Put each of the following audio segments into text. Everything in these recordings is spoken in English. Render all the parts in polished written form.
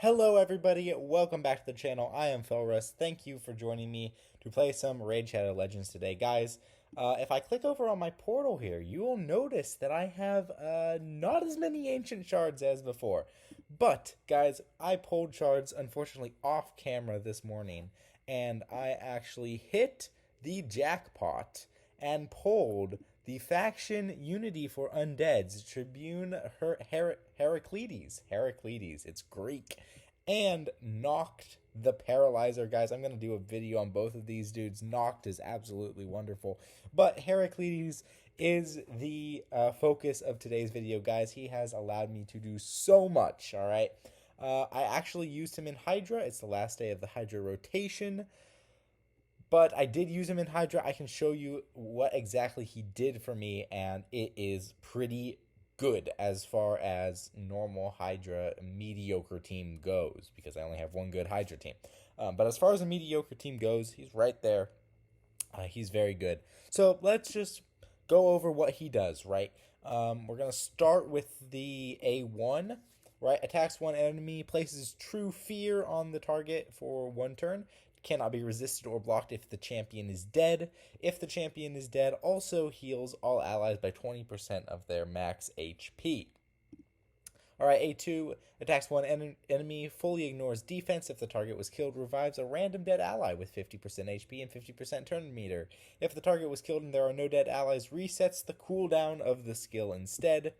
Hello everybody, welcome back to the channel. I am Felrus. Thank you for joining me to play some Raid Shadow Legends today. Guys, if I click over on my portal here, you will notice that I have not as many ancient shards as before. But, guys, I pulled shards, unfortunately, off camera this morning, and I actually hit the jackpot and pulled the faction unity for undeads, Tribune Herakletes. Herakletes, it's Greek. And knocked the paralyzer, guys. I'm going to do a video on both of these dudes. Knocked is absolutely wonderful. But Herakletes is the focus of today's video, guys. He has allowed me to do so much, all right? I actually used him in Hydra. It's the last day of the Hydra rotation. But I did use him in Hydra. I can show you what exactly he did for me, and it is pretty good as far as normal Hydra mediocre team goes, because I only have one good Hydra team. But as far as a mediocre team goes, he's right there. He's very good. So let's just go over what he does, right? We're going to start with the A1, right? Attacks one enemy, places true fear on the target for one turn. Cannot be resisted or blocked if the champion is dead. If the champion is dead, also heals all allies by 20% of their max HP. Alright, A2 attacks one enemy, fully ignores defense. If the target was killed, revives a random dead ally with 50% HP and 50% turn meter. If the target was killed and there are no dead allies, resets the cooldown of the skill instead.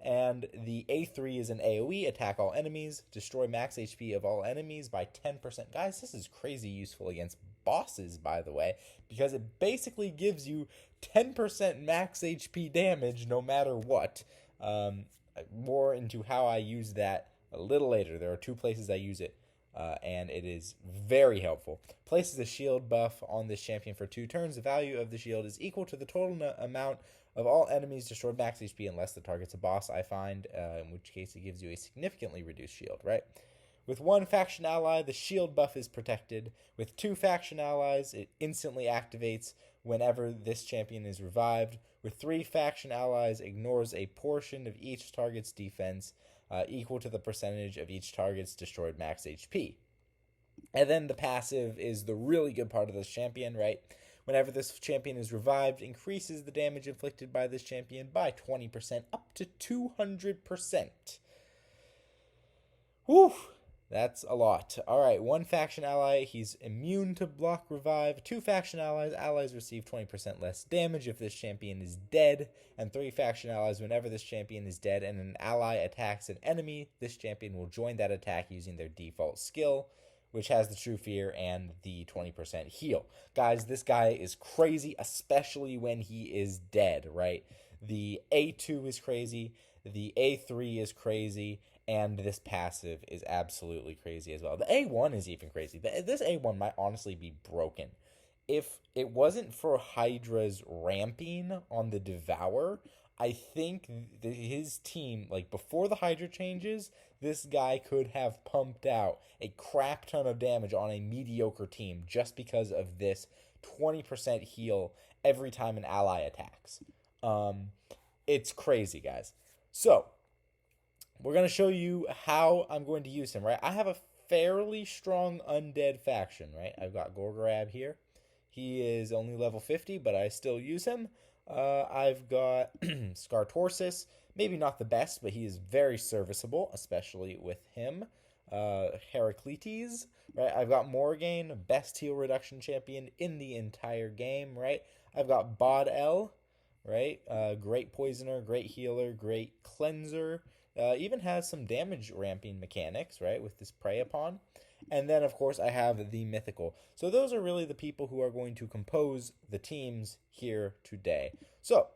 And the A3 is an AoE, attack all enemies, destroy max HP of all enemies by 10%. Guys, this is crazy useful against bosses, by the way, because it basically gives you 10% max HP damage no matter what. More into how I use that a little later. There are two places I use it, and it is very helpful. Places a shield buff on this champion for 2 turns. The value of the shield is equal to the total amount of all enemies destroyed max HP unless the target's a boss, I find, in which case it gives you a significantly reduced shield, right? With one faction ally, the shield buff is protected. With 2 faction allies, it instantly activates whenever this champion is revived. With 3 faction allies, ignores a portion of each target's defense equal to the percentage of each target's destroyed max HP. And then the passive is the really good part of this champion, right? Whenever this champion is revived, increases the damage inflicted by this champion by 20%, up to 200%. Whew, that's a lot. Alright, 1 faction ally, he's immune to block revive. 2 faction allies receive 20% less damage if this champion is dead. And 3 faction allies, whenever this champion is dead and an ally attacks an enemy, this champion will join that attack using their default skill, which has the true fear and the 20% heal. Guys, this guy is crazy, especially when he is dead, right? The A2 is crazy, the A3 is crazy, and this passive is absolutely crazy as well. The A1 is even crazy. This A1 might honestly be broken. If it wasn't for Hydra's ramping on the Devour, I think his team, like before the Hydra changes, this guy could have pumped out a crap ton of damage on a mediocre team just because of this 20% heal every time an ally attacks. It's crazy, guys. So, we're going to show you how I'm going to use him, right? I have a fairly strong undead faction, right? I've got Gorgorab here. He is only level 50, but I still use him. I've got Scartorsus, maybe not the best, but he is very serviceable, especially with him. Herakletes, right? I've got Morgaine, best heal reduction champion in the entire game, right? I've got Bod-El, right? Great poisoner, great healer, great cleanser. Even has some damage ramping mechanics, right, with this Prey Upon. And then, of course, I have the Mythical. So those are really the people who are going to compose the teams here today. So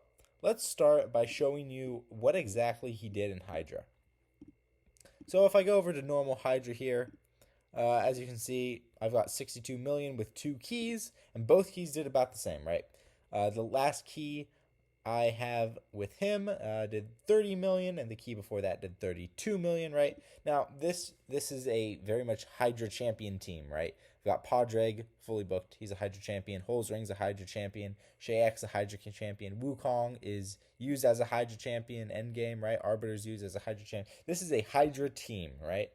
let's start by showing you what exactly he did in Hydra. So if I go over to normal Hydra here, as you can see, I've got 62 million with 2 keys, and both keys did about the same, right? The last key I have with him did 30 million, and the key before that did 32 million, right? Now, this is a very much Hydra champion team, right? We've got Podreg fully booked. He's a Hydra champion. Holzring's a Hydra champion. Shayek's a Hydra champion. Wukong is used as a Hydra champion endgame, right? Arbiter's used as a Hydra champion. This is a Hydra team, right?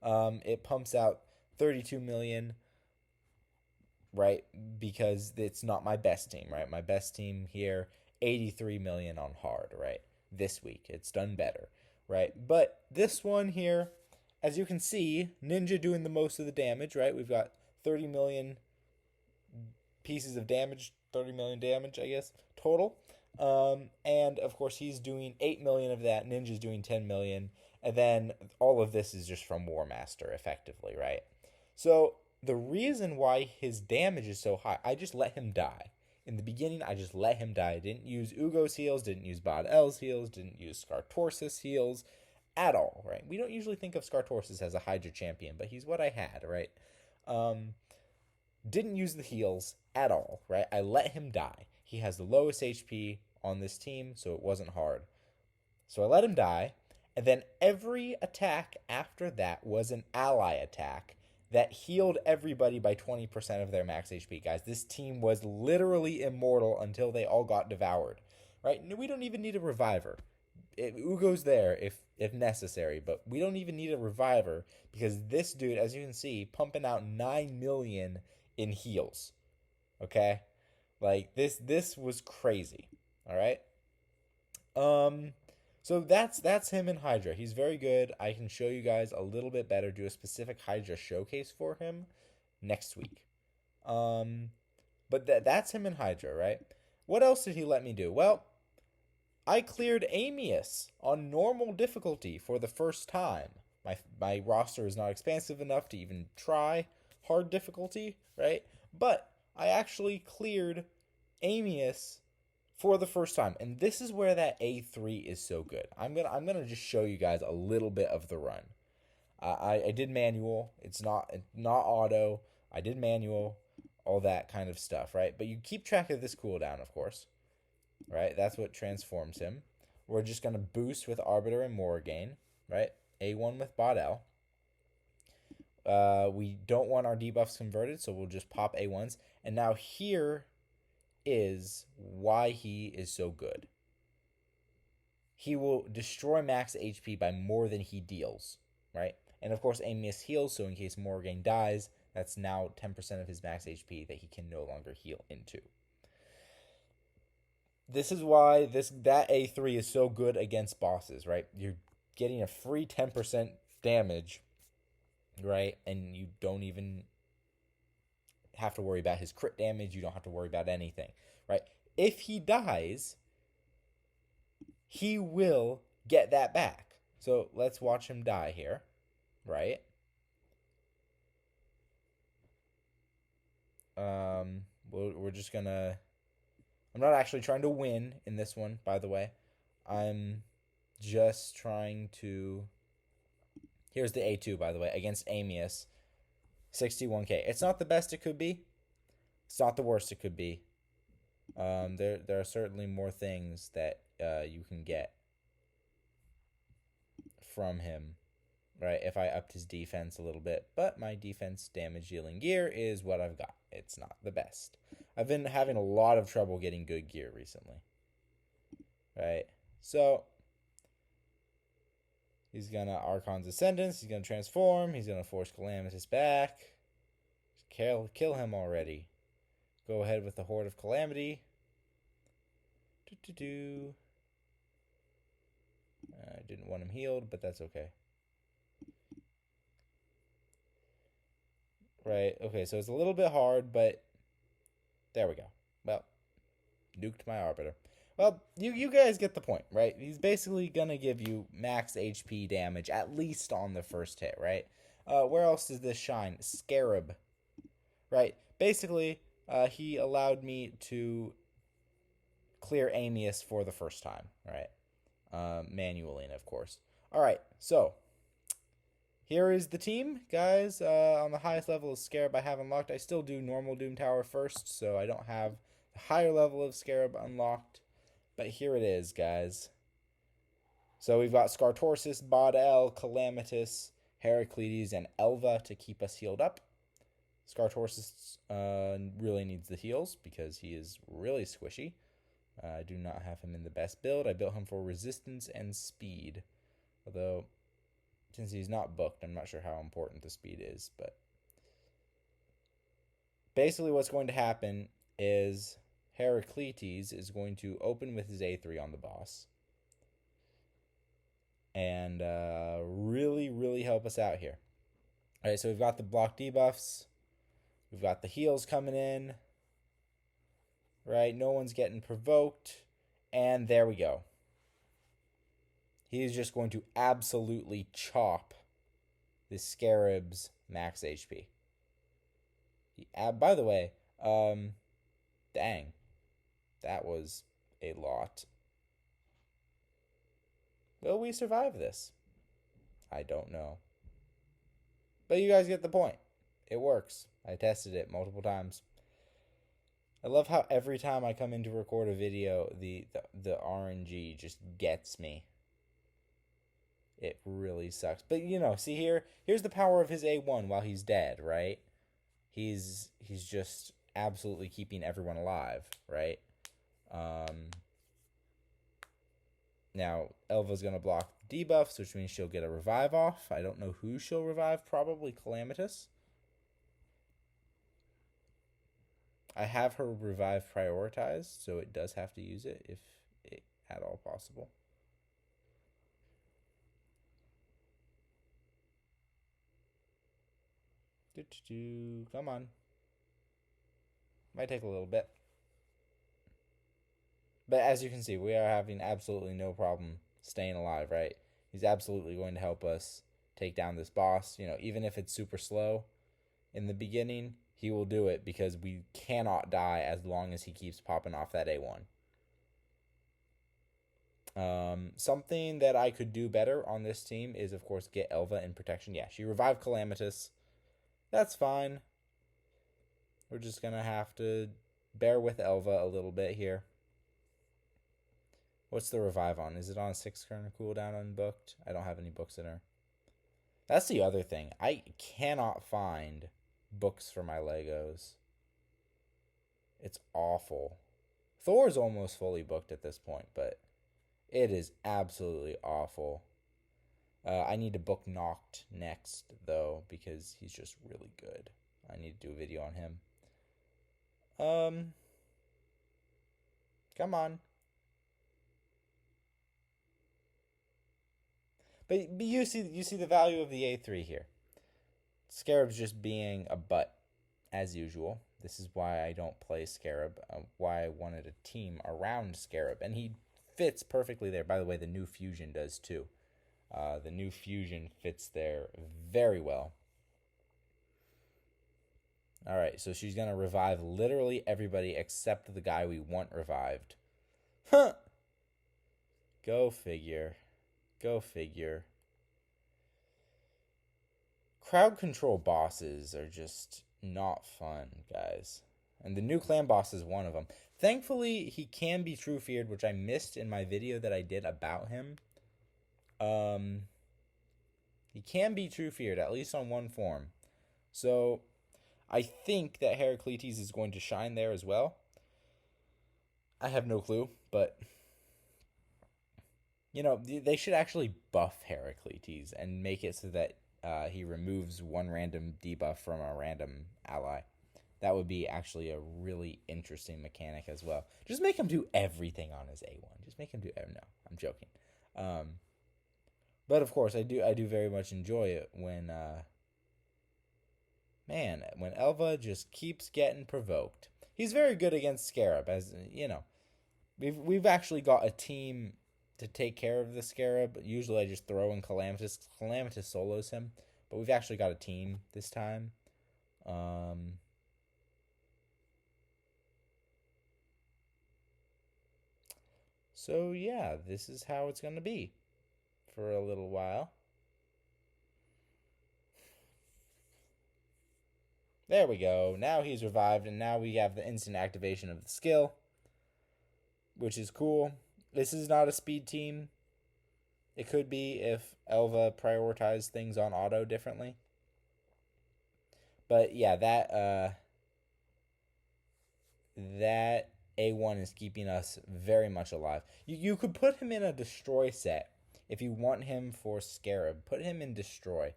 It pumps out 32 million, right? Because it's not my best team, right? My best team here, 83 million on hard, right? This week, it's done better, right? But this one here, as you can see, Ninja doing the most of the damage, right? We've got 30 million pieces of damage, 30 million damage, I guess, total. And of course, he's doing 8 million of that. Ninja's doing 10 million. And then all of this is just from War Master, effectively, right? So the reason why his damage is so high, I just let him die. In the beginning, I just let him die. I didn't use Ugo's heals, didn't use Bod L's heals, didn't use Skartorsis heals at all, right? We don't usually think of Skartorsis as a Hydra champion, but he's what I had, right? Um, didn't use the heals at all, right? I let him die. He has the lowest HP on this team, so it wasn't hard. So I let him die, and then every attack after that was an ally attack that healed everybody by 20% of their max HP, guys. This team was literally immortal until they all got devoured, right? We don't even need a reviver. Ugo's there if necessary, but we don't even need a reviver because this dude, as you can see, pumping out 9 million in heals. Okay? Like this was crazy. All right? So that's him in Hydra. He's very good. I can show you guys a little bit better, do a specific Hydra showcase for him next week. But that's him in Hydra, right? What else did he let me do? Well, I cleared Amius on normal difficulty for the first time. My roster is not expansive enough to even try hard difficulty, right? But I actually cleared Amius for the first time, and this is where that A3 is so good. I'm gonna just show you guys a little bit of the run. I did manual. It's not auto. I did manual, all that kind of stuff, right? But you keep track of this cooldown, of course, right? That's what transforms him. We're just gonna boost with Arbiter and Morrigan, right? A1 with Bodel. We don't want our debuffs converted, so we'll just pop A1s. And now here is why he is so good. He will destroy max HP by more than he deals, right? And of course, Amius heals, so in case Morrigan dies, that's now 10% of his max HP that he can no longer heal into. This is why that A3 is so good against bosses, right? You're getting a free 10% damage, right? And you don't even have to worry about his crit damage. You don't have to worry about anything, right? If he dies, he will get that back. So let's watch him die here, right? We're just gonna... I'm not actually trying to win in this one, by the way. I'm just trying to... Here's the A2, by the way, against Amius. 61k. It's not the best it could be. It's not the worst it could be. There are certainly more things that you can get from him, right? If I upped his defense a little bit, but my defense damage dealing gear is what I've got. It's not the best. I've been having a lot of trouble getting good gear recently, right? So he's gonna Archon's Ascendance. He's gonna transform. He's gonna force Calamitous back. Kill him already. Go ahead with the Horde of Calamity. I didn't want him healed, but that's okay. Right, okay, so it's a little bit hard, but there we go. Well, nuked my Arbiter. Well, you guys get the point, right? He's basically gonna give you max HP damage, at least on the first hit, right? Where else does this shine? Scarab, right? Basically, he allowed me to clear Amius for the first time, right? Manually, of course. All right, so here is the team, guys. On the highest level of Scarab I have unlocked. I still do normal Doom Tower first, so I don't have the higher level of Scarab unlocked. But here it is, guys. So we've got Skartorsis, Bod-El, Calamitous, Herakletes, and Elva to keep us healed up. Skartorsis really needs the heals because he is really squishy. I do not have him in the best build. I built him for resistance and speed. Although since he's not booked, I'm not sure how important the speed is, but basically what's going to happen is Herakletes is going to open with his A3 on the boss and really, really help us out here. All right, so we've got the block debuffs. We've got the heals coming in. Right, no one's getting provoked. And there we go. He's just going to absolutely chop this Scarab's max HP. By the way, dang, that was a lot. Will we survive this? I don't know. But you guys get the point. It works. I tested it multiple times. I love how every time I come in to record a video, the RNG just gets me. It really sucks. But you know, see here's the power of his A1 while he's dead, right? He's just absolutely keeping everyone alive, right? Now Elva's gonna block debuffs, which means she'll get a revive off. I don't know who she'll revive, probably Calamitous. I have her revive prioritized, so it does have to use it if it at all possible. Come on. Might take a little bit. But as you can see, we are having absolutely no problem staying alive, right? He's absolutely going to help us take down this boss. You know, even if it's super slow in the beginning, he will do it because we cannot die as long as he keeps popping off that A1. Something that I could do better on this team is, of course, get Elva in protection. Yeah, she revived Calamitous. That's fine. We're just going to have to bear with Elva a little bit here. What's the revive on? Is it on a 6-turn cooldown unbooked? I don't have any books in her. That's the other thing. I cannot find books for my Legos. It's awful. Thor's almost fully booked at this point, but it is absolutely awful. I need to book Noct next, though, because he's just really good. I need to do a video on him. Come on. But you see the value of the A3 here. Scarab's just being a butt, as usual. This is why I don't play Scarab, why I wanted a team around Scarab. And he fits perfectly there. By the way, the new fusion does too. The new fusion fits there very well. Alright, so she's going to revive literally everybody except the guy we want revived. Huh! Go figure. Go figure. Crowd control bosses are just not fun, guys. And the new clan boss is one of them. Thankfully, he can be true feared, which I missed in my video that I did about him. He can be true feared, at least on one form. So, I think that Herakletes is going to shine there as well. I have no clue, but you know, they should actually buff Herakletes and make it so that he removes one random debuff from a random ally. That would be actually a really interesting mechanic as well. Just make him do everything on his A1. Just make him do... No, I'm joking. But of course, I do very much enjoy it when... when Elva just keeps getting provoked. He's very good against Scarab, as, you know. We've actually got a team to take care of the Scarab. Usually I just throw in Calamitous. Calamitous solos him. But we've actually got a team this time. So yeah, this is how it's going to be for a little while. There we go. Now he's revived, and now we have the instant activation of the skill, which is cool. This is not a speed team. It could be if Elva prioritized things on auto differently. But yeah, that A1 is keeping us very much alive. You could put him in a destroy set If you want him for Scarab, put him in Destroy.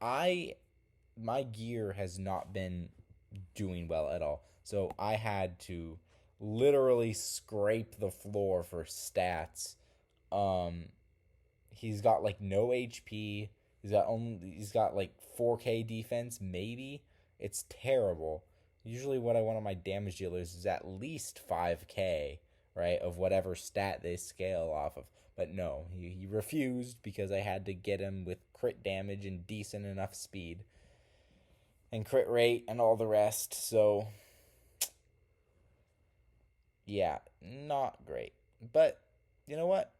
I my gear has not been doing well at all. So I had to literally scrape the floor for stats. Um he's got like no HP. He's got like 4K defense maybe. It's terrible. Usually what I want on my damage dealers is at least 5K, right, of whatever stat they scale off of. But no, he refused because I had to get him with crit damage and decent enough speed and crit rate and all the rest. So, yeah, not great. But you know what?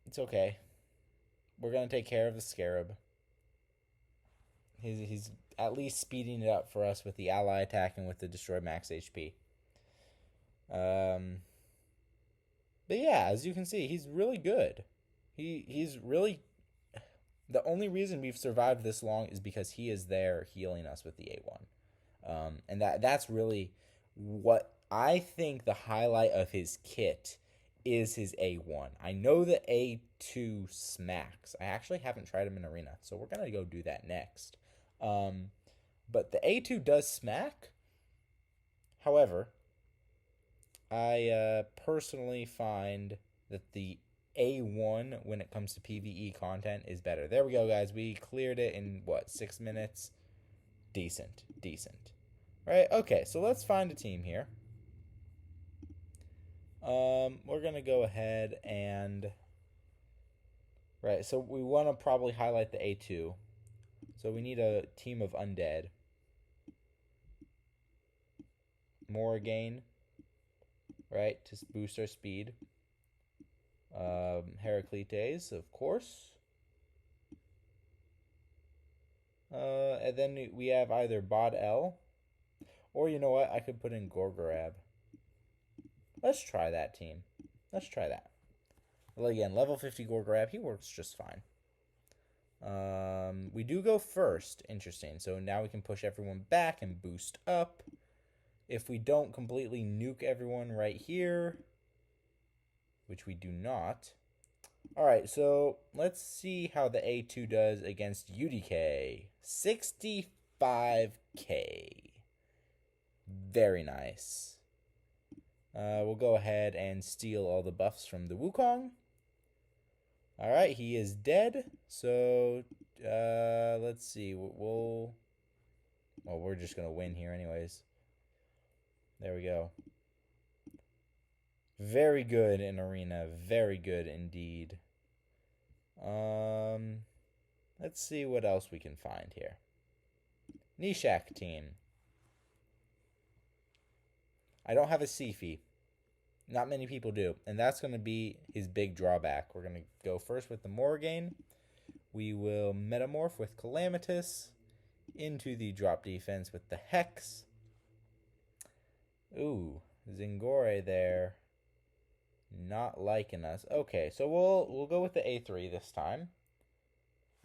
It's okay. We're going to take care of the Scarab. He's at least speeding it up for us with the ally attack and with the destroy max HP. Um, but yeah, as you can see, he's really good. He's really the only reason we've survived this long is because he is there healing us with the A1. And that's really what I think the highlight of his kit is his A1. I know the A2 smacks. I actually haven't tried him in arena, so we're gonna go do that next. But the A2 does smack. However, I personally find that the A1 when it comes to PvE content is better. There we go, guys. We cleared it in what, 6 minutes? Decent. Right? Okay, so let's find a team here. We're gonna go ahead and right. So we want to probably highlight the A2. So we need a team of undead. Morrigan, right, to boost our speed. Herakletes, of course. And then we have either Bod L, or you know what? I could put in Gorgorab. Let's try that team. Let's try that. Well, again, level 50 Gorgorab, he works just fine. We do go first. Interesting. So now we can push everyone back and boost up. If we don't completely nuke everyone right here, which we do not. All right, so let's see how the A2 does against UDK. 65K. Very nice. We'll go ahead and steal all the buffs from the Wukong. All right, he is dead. So let's see. Well, we're just gonna win here, anyways. There we go. Very good in arena. Very good indeed. Let's see what else we can find here. Nishak team. I don't have a Sifi. Not many people do. And that's going to be his big drawback. We're going to go first with the Morrigan. We will metamorph with Calamitous into the drop defense with the Hex. Ooh, Zingore there. Not liking us. Okay, so we'll go with the A3 this time.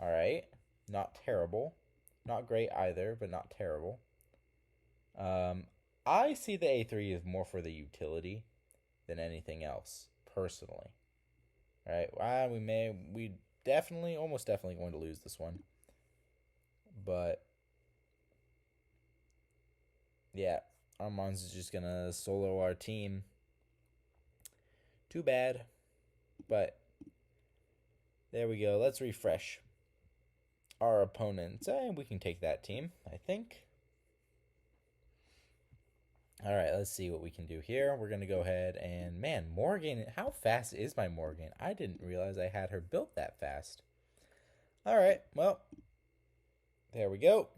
All right. Not terrible. Not great either, but not terrible. I see the A3 as more for the utility than anything else, personally. All right. We definitely, almost definitely going to lose this one. But yeah, Armand's is just gonna solo our team. Too bad. But there we go. Let's refresh our opponents. And we can take that team, I think. All right, let's see what we can do here. We're going to go ahead and, man, Morrigan, how fast is my Morrigan? I didn't realize I had her built that fast. All right, well, there we go.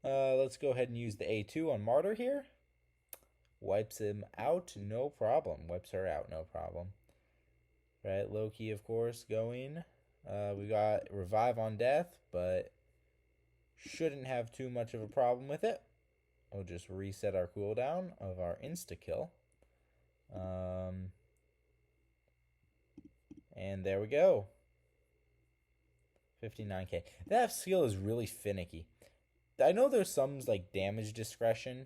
Let's go ahead and use the A2 on Martyr here. Wipes him out, no problem. Wipes her out, no problem. Right, Loki, of course, going. We got Revive on Death, but shouldn't have too much of a problem with it. We'll just reset our cooldown of our insta-kill. And there we go. 59k. That skill is really finicky. I know there's some like damage discretion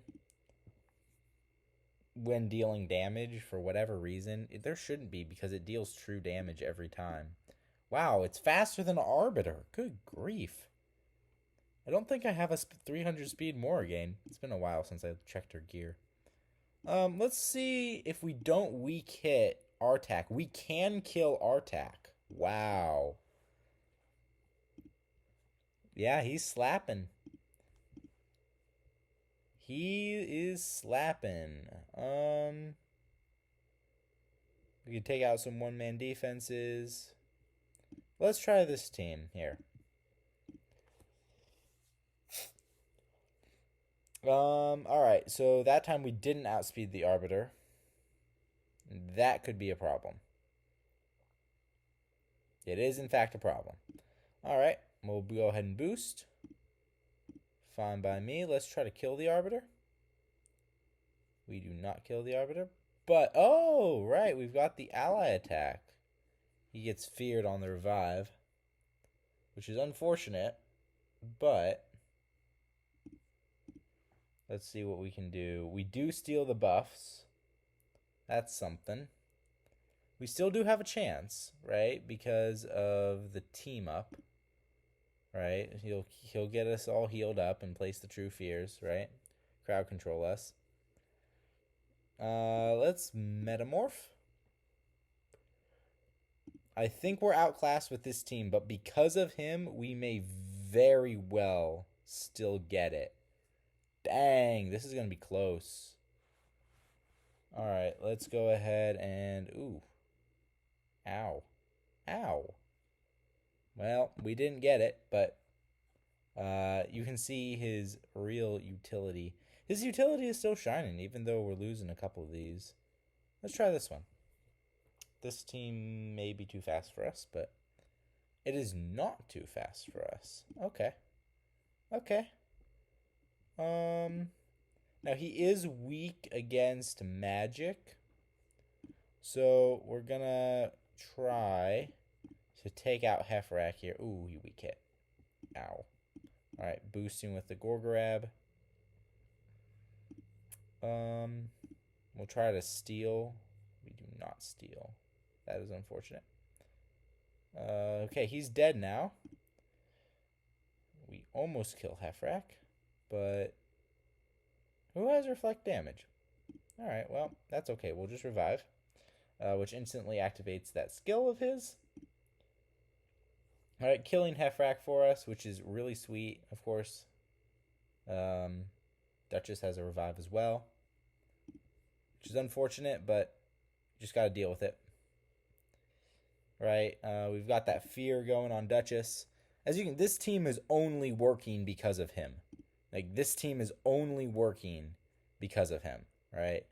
when dealing damage for whatever reason. There shouldn't be because it deals true damage every time. Wow, it's faster than an Arbiter. Good grief. I don't think I have a 300 speed Mora game. It's been a while since I checked her gear. Let's see if we don't weak hit Artak. We can kill Artak. Wow. Yeah, he's slapping. He is slapping. We can take out some one-man defenses. Let's try this team here. Alright, so that time we didn't outspeed the Arbiter. That could be a problem. It is, in fact, a problem. Alright, we'll go ahead and boost. Fine by me. Let's try to kill the Arbiter. We do not kill the Arbiter. But, oh, right, we've got the ally attack. He gets feared on the revive, which is unfortunate, but let's see what we can do. We do steal the buffs. That's something. We still do have a chance, right? Because of the team up, right? He'll get us all healed up and place the true fears, right? Crowd control us. Let's metamorph. I think we're outclassed with this team, but because of him, we may very well still get it. Dang, this is going to be close. All right, let's go ahead and... Ooh. Ow. Ow. Well, we didn't get it, but you can see his real utility. His utility is still shining, even though we're losing a couple of these. Let's try this one. This team may be too fast for us, but it is not too fast for us. Okay. Okay. Now he is weak against magic. So we're gonna try to take out Herakletes here. Ooh, you weak hit. Ow. Alright, boosting with the Gorgorab. We'll try to steal. We do not steal. That is unfortunate. Okay, he's dead now. We almost kill Herakletes, but who has reflect damage? Alright, well, that's okay. We'll just revive, which instantly activates that skill of his. Alright, killing Herakletes for us, which is really sweet, of course. Duchess has a revive as well, which is unfortunate, but just gotta deal with it. Right, we've got that fear going on Duchess. As you can, this team is only working because of him. Like, this team is only working because of him, right?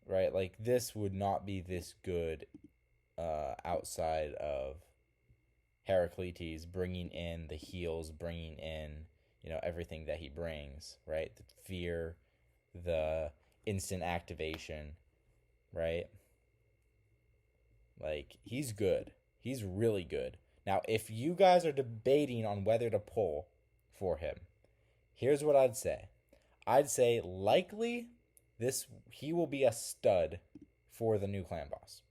Right, like, this would not be this good outside of Herakletes bringing in the heals, bringing in, you know, everything that he brings, right? The fear, the instant activation, right? Like, he's good. He's really good. Now, if you guys are debating on whether to pull for him, here's what I'd say. I'd say likely he will be a stud for the new clan boss.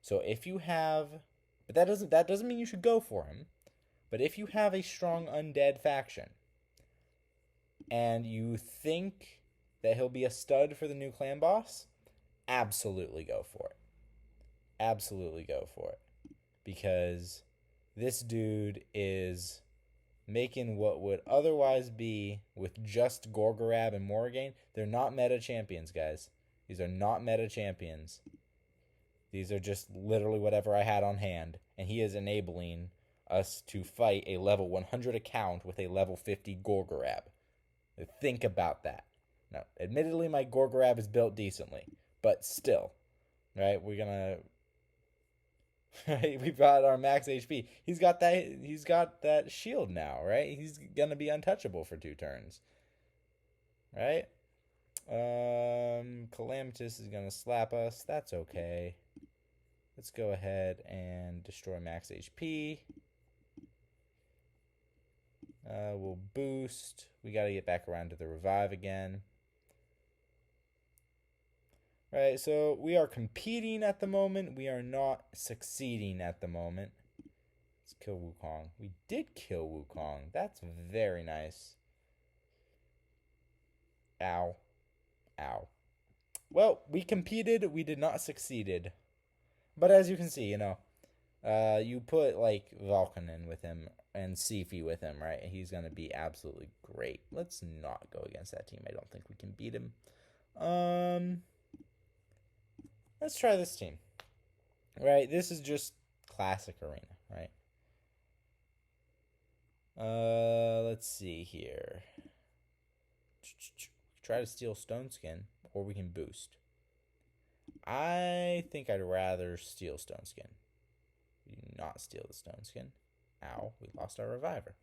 So if you have, but that doesn't mean you should go for him. But if you have a strong undead faction and you think that he'll be a stud for the new clan boss, absolutely go for it. Absolutely go for it. Because this dude is making what would otherwise be with just Gorgorab and Morrigan. They're not meta champions, guys. These are not meta champions. These are just literally whatever I had on hand. And he is enabling us to fight a level 100 account with a level 50 Gorgorab. Think about that. Now, admittedly, my Gorgorab is built decently. But still, right? We're gonna... Right, we've got our max HP. He's got that shield now, right? He's gonna be untouchable for 2 turns. Right? Calamitous is gonna slap us. That's okay. Let's go ahead and destroy max HP. We'll boost. We gotta get back around to the revive again. Right, so we are competing at the moment. We are not succeeding at the moment. Let's kill Wukong. We did kill Wukong. That's very nice. Ow. Ow. Well, we competed. We did not succeeded. But as you can see, you put like Vulcan in with him and Sifi with him, right? He's gonna be absolutely great. Let's not go against that team. I don't think we can beat him. Let's try this team. Right, this is just classic arena, right? Let's see here. Try to steal Stone Skin, or we can boost. I think I'd rather steal Stone Skin. We do not steal the Stone Skin. Ow, we lost our Reviver.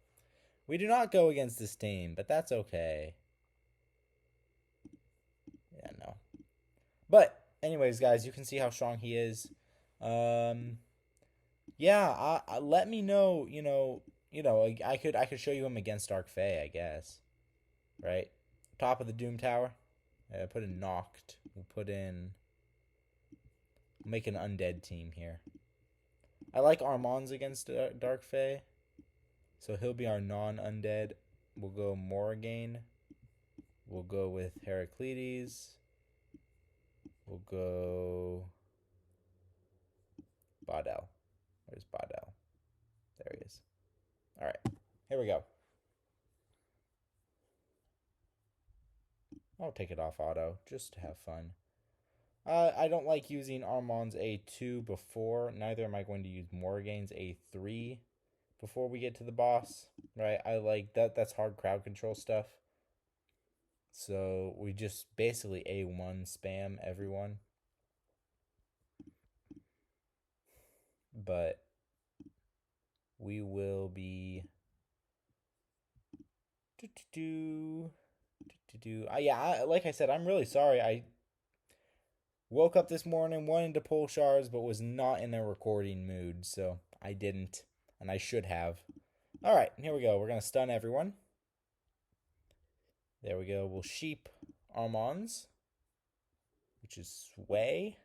We do not go against this team, but that's okay. Yeah, no. But, anyways, guys, you can see how strong he is. Yeah, let me know, I could show you him against Dark Fae, I guess. Right? Top of the Doom Tower. Put in Knocked. We'll make an undead team here. I like Armand's against Dark Fae. So he'll be our non-undead. We'll go Morrigan. We'll go with Herakletes. We'll go Baudel. Where's Baudel? There he is. All right, here we go. I'll take it off auto just to have fun. I don't like using Armand's A2 before. Neither am I going to use Morrigan's A3 before we get to the boss. Right? I like that. That's hard crowd control stuff. So we just basically A1 spam everyone. But we will be yeah, like I said, I'm really sorry. I woke up this morning wanting to pull shards, but was not in a recording mood, so I didn't, and I should have. All right, here we go. We're gonna stun everyone. There we go. We'll sheep Armands, which is Sway.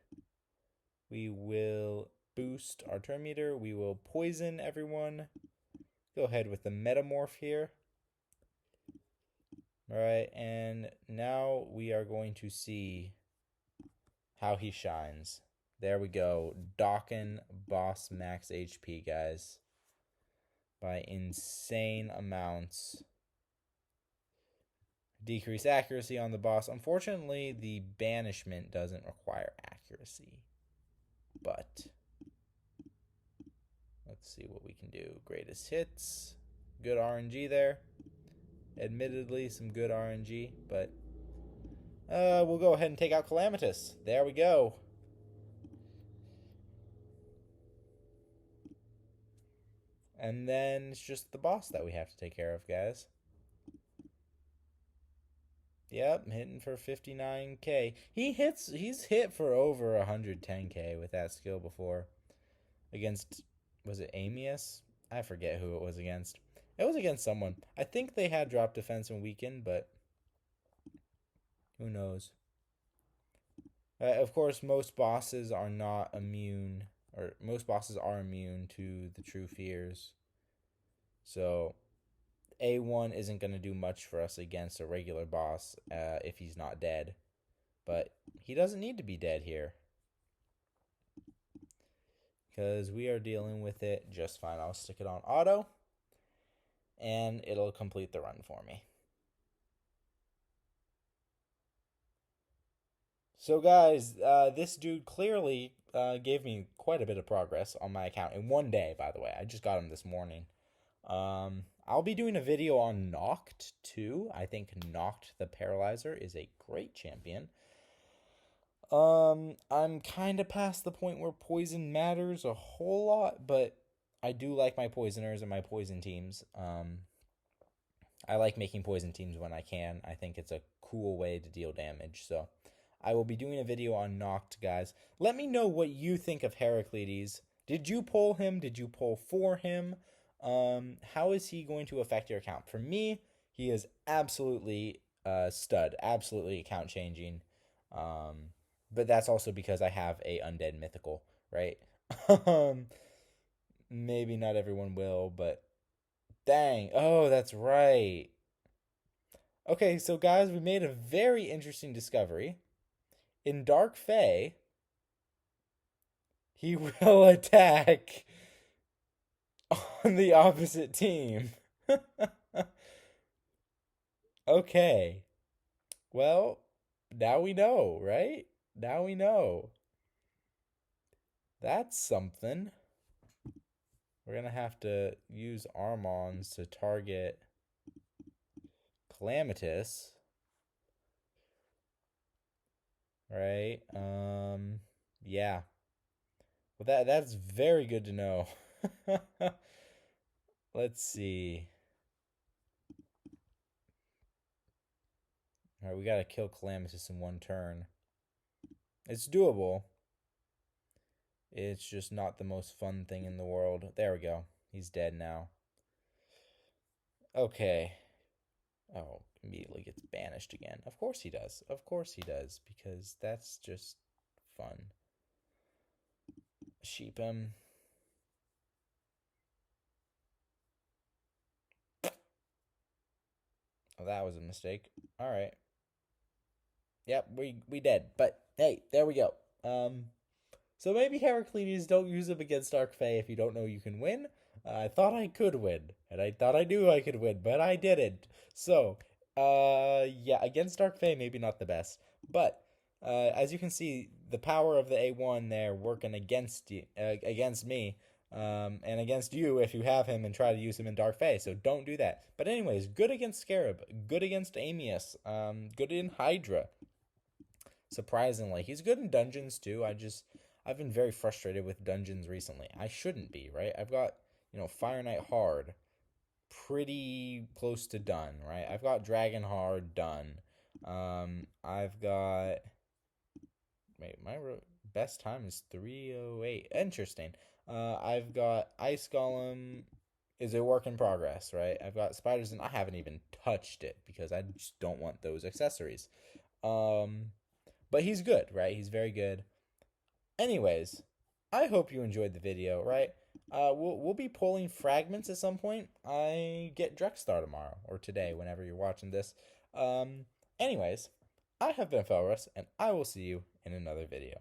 We will boost our turn meter. We will poison everyone. Go ahead with the metamorph here. All right, and now we are going to see how he shines. There we go. Docking boss max HP, guys. By insane amounts. Decrease accuracy on the boss. Unfortunately, the banishment doesn't require accuracy. But let's see what we can do. Greatest hits. Good RNG there. Admittedly, some good RNG, but we'll go ahead and take out Calamitous. There we go. And then it's just the boss that we have to take care of, guys. Yep, hitting for 59k. He's hit for over 110k with that skill before. Against, was it Amius? I forget who it was against. It was against someone. I think they had drop defense and weaken, but who knows? Of course, most bosses are not immune, or most bosses are immune to the true fears. So A1 isn't going to do much for us against a regular boss if he's not dead. But he doesn't need to be dead here, because we are dealing with it just fine. I'll stick it on auto, and it'll complete the run for me. So guys, this dude clearly gave me quite a bit of progress on my account in one day, by the way. I just got him this morning. I'll be doing a video on Knocked too. I think Knocked the Paralyzer is a great champion. I'm kind of past the point where poison matters a whole lot, but I do like my poisoners and my poison teams. I like making poison teams when I can. I think it's a cool way to deal damage. So I will be doing a video on Knocked, guys. Let me know what you think of Herakletes. Did you pull him? Did you pull for him? How is he going to affect your account? For me, he is absolutely stud. Absolutely account changing. but that's also because I have a undead mythical, right? um, maybe not everyone will, but dang. Oh, that's right. Okay, so guys, we made a very interesting discovery. In Dark Fae, he will attack on the opposite team. Okay. Well, now we know, right? Now we know. That's something. We're gonna have to use Armons to target Calamitous, right? Yeah. Well, that's very good to know. Let's see. All right, we gotta kill Calamitous in one turn. It's doable. It's just not the most fun thing in the world. There we go. He's dead now. Okay. Oh, immediately gets banished again. Of course he does. Of course he does, because that's just fun. Sheep him. Oh, that was a mistake. All right. Yep, we dead. But hey, there we go. So maybe Herakletes, don't use him against Dark Fae if you don't know you can win. I thought I could win, and I thought I knew I could win, but I didn't. So, yeah, against Dark Fae, maybe not the best, but as you can see, the power of the A1 there working against you, against me, and against you if you have him and try to use him in Dark Fae. So don't do that. But anyways, good against Scarab, good against Amius, good in Hydra. Surprisingly, he's good in dungeons too. I've been very frustrated with dungeons recently. I shouldn't be, right? I've got, Fire Knight hard pretty close to done, right? I've got Dragon hard done. I've got wait, my best time is 308. Interesting. I've got Ice Golem is a work in progress, right? I've got spiders and I haven't even touched it because I just don't want those accessories. Um but he's good, right? He's very good. Anyways, I hope you enjoyed the video, right? We'll be pulling fragments at some point. I get Drexstar tomorrow or today, whenever you're watching this. Um, anyways, I have been Felrus, and I will see you in another video.